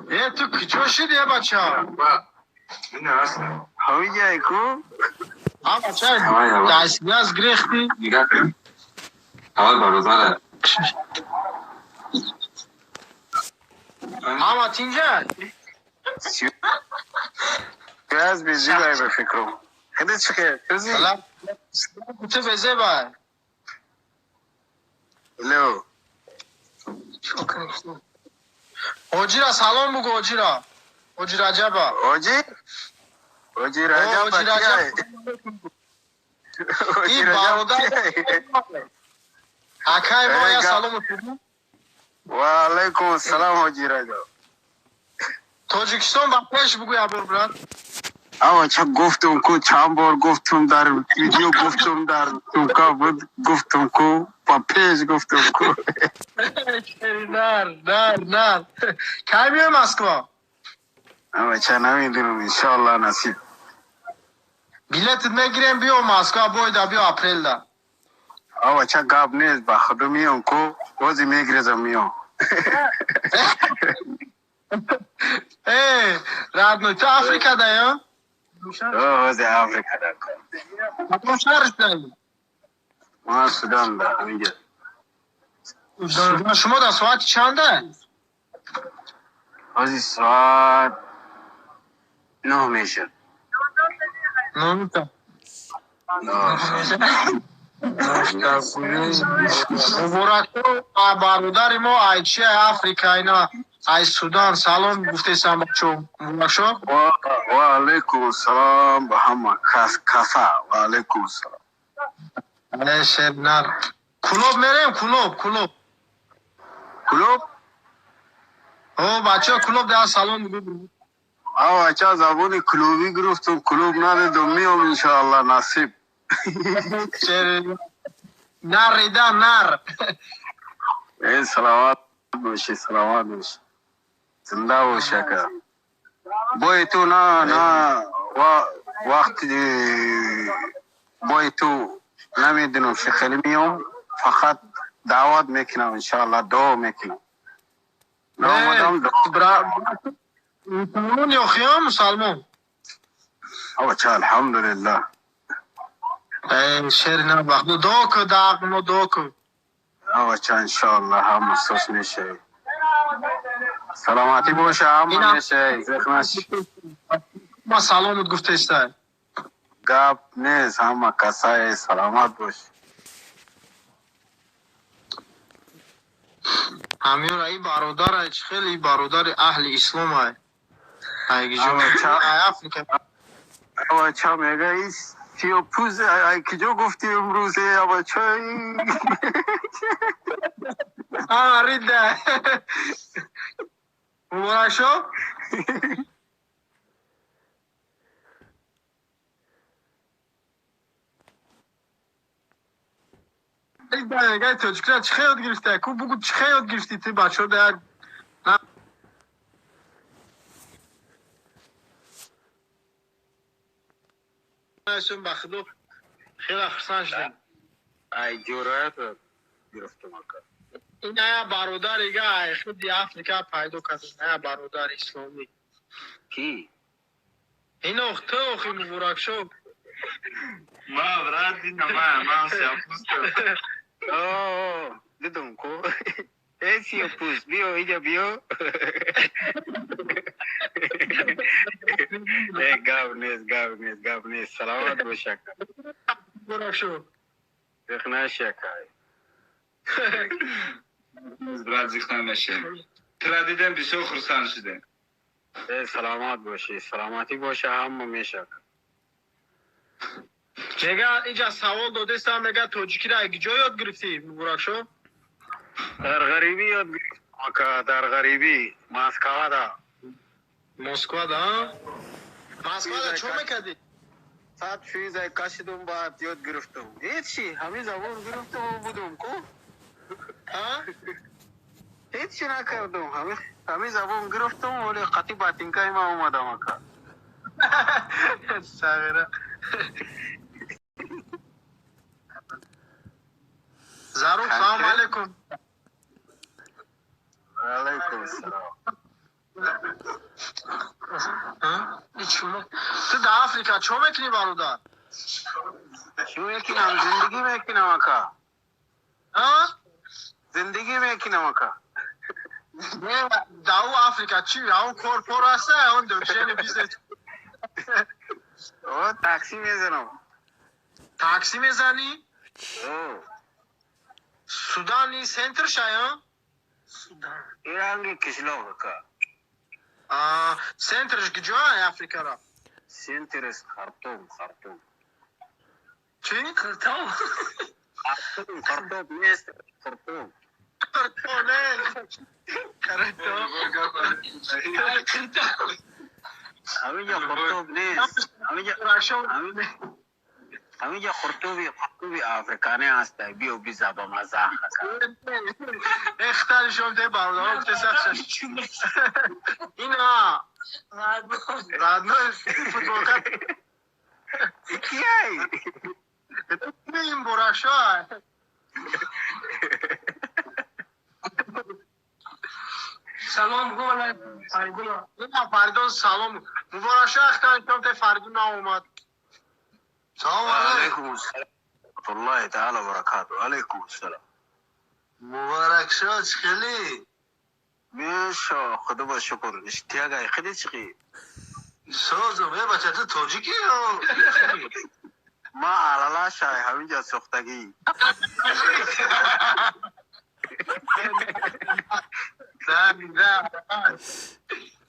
تو کجا شدی بچه ها؟ این هست همین جایی کو؟ ها بچه دستی از گریختی؟ نگاه کن اول برادر ها تینجا گاز بیزی بای بفکرم خیلی چکه توزی؟ سلام تو بزه بای لو حاجی را سلام بگو حاجی را حاجی رجبا اوجی؟ اوجی راجب حاجی کیه؟ رجب اوجی این راجب برادر کیه؟ اکای ما یا سلام بگو و علیکم السلام اوجی راجب تاجیکستان با پیش بگو یا برات اما چه گفتم کو چند بار گفتم در ویدیو گفتم در توکا بود گفتم کو با پیج گفتم کو نر کی میای مسکو اما چه نمیدونم انشالله نصیب بلیت میگیریم بیا مسکو باید بیا اپریل دا اما چه گاب نیست با خودم میام کو بازی میگریزم میام رادنو تو افریقا دا یا بازی آفریقا دا کدوم شهرش داری ما سودان دا همینجا شما در ساعت چنده بازی ساعت 9 میشه نمیتونم مبارک برادر ما ایچی افریقا اینا ای سودان سلام گفته سم بچو مبارک شو و علیکم السلام به همه کسا و علیکم السلام ای شب نر کلوب میریم کلوب کلوب او بچه کلوب در سلام بگو آه چه زبون کلوبی گرفتم کلوب ندیدم میام انشاءالله نصیب نر ریده نر ای سلامات باشی زنده باشه که بای تو نه وقتی بای تو نمیدونم شخیلی میام فقط دعوت میکنم انشاءالله دعا میکنم نامدم مسلمون یا خیام مسلمون او چه الحمدلله ای شیر نه بخدو دوکو داغنو دوکو او چه انشاءالله هم مستوس میشه سلامتی باشه هم میشه زخ نشی ما سلامت گفته استای گپ نیست همه کسای سلامت باش همین ای برادر ایچ خیلی برادر اهل اسلام های ایگی جو افریقا اما چه میگه ایست سیاپوز کجا گفتی امروزه اما چه ریده مبارک شو ریده تاجیکرا چه یاد گرفته کو بگو چه یاد گرفتی تی بچه ها در نشون بخدو خیلی خرسان شدیم ای جورایت گرفتم اکر این ایا برادر ایگه خود دی افریقا پیدا کرد ایا برادر اسلامی کی؟ این اخت اخی مبارک شو ما برات دیدم ما سیاپوس اوه دیدم کو ای سیاپوز بیو اینجا بیو ای گاو نیست سلامت باشه مبارک شو زخ نشکای برات زیخته نشه ترا دیدم بسیار خرسان شده ای سلامت باشی سلامتی باشه همه میشه میگه اینجا سوال داده سم میگه تاجیکی را اگه جا یاد گرفتی مبارک شو در غریبی یاد گرفتم که در غریبی مسکو دا مسکو دا مسکو دا چون میکردی ساعت فیزای کشیدم بعد یاد گرفتم هیچی همین زبان گرفتم و بودم کو هیچی نکردم همین زبان گرفتم ولی قطعی باتینکای ما اومدم اکا صغیره زاروک سلام علیکم علیکم السلام تو در آفریقا چه میکنی برادر؟ چی میکنم؟ زندگی میکنم اکا. ها؟ زندگی میکنم اکا. در آفریقا چی؟ اون کورپور هسته اون دوشین بیزنس او تاکسی میزنم. تاکسی میزنی؟ او سودانی سنتر شاید؟ ایرانی کشلو اکا. سنترش کجای آفریقا را؟ سنترس خرطوم. چی؟ خرطوم نیست. خرطوم. نه همینجا خرطوم نیست. همینجا خرطومی افریقانی هست. بیو بیزا با مزاح اختار شده برادر اینا رادنو فوتبال کیای؟ این براشا سلام گولا فرگولا نه فردون سلام مبارشا اختار شده فرگونا اومد سلام علیکم السلام الله تعالی برکاته. علیکم السلام. مبارک شد خیلی میشا خدا با شکر. اشتیاقای خیلی چقی سوزم بچه تو توجیکی رو ما علالا شای همینجا سختگی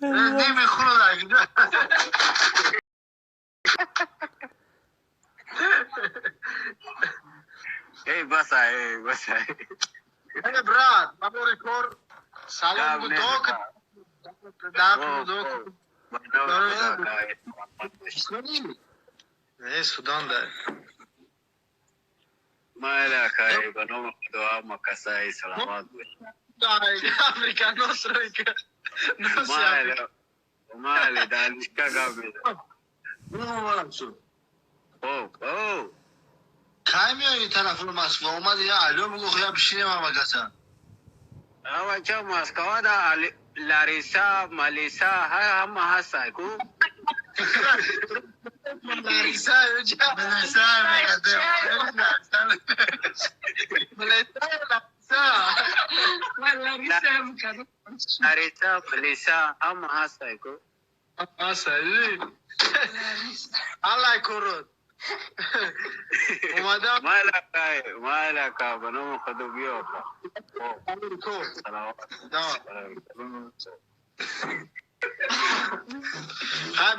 نیمی خونو دارگی ای بسای Hey brat, vamos recordar salón de toque. Dá do É Sudão da. Mala kai bano doa makasai salamat. África nossa rica. Nossa. Mala dalishka gabe. Não vamos. Oh. Kaymıyor tarafı Moskva olmadı ya. Alo bu kokuya bir şey var makasa. Ama cha Moskva da Larisa, Malisa ham hasa ko. Larisa önce. Larisa. Larisa, Malisa ham hasa ko. Hasa. Allah korusun. اومدم مالك بنو خدو بيوكا Hi,